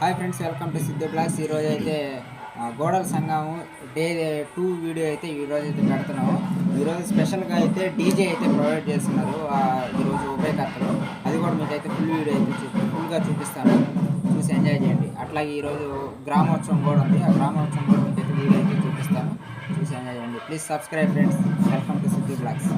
Hi friends, welcome to Siddhu blogs. ఈరోజు అయితే గోడల సంఘము డే 2 వీడియో అయితే ఈరోజు అయితే పెడుతున్నాము. ఈరోజు స్పెషల్గా అయితే డీజే అయితే ప్రొవైడ్ చేస్తున్నారు ఈరోజు ఉభయకర్తలు. అది కూడా మీకు అయితే ఫుల్ వీడియో అయితే ఫుల్గా చూపిస్తాను, చూసి ఎంజాయ్ చేయండి. అట్లాగే ఈరోజు గ్రామోత్సవం కూడా ఉంది, ఆ గ్రామోత్సవం కూడా మీకు అయితే వీడియో అయితే చూపిస్తాను, చూసి ఎంజాయ్ చేయండి. Please subscribe friends. Welcome to Siddhu blogs.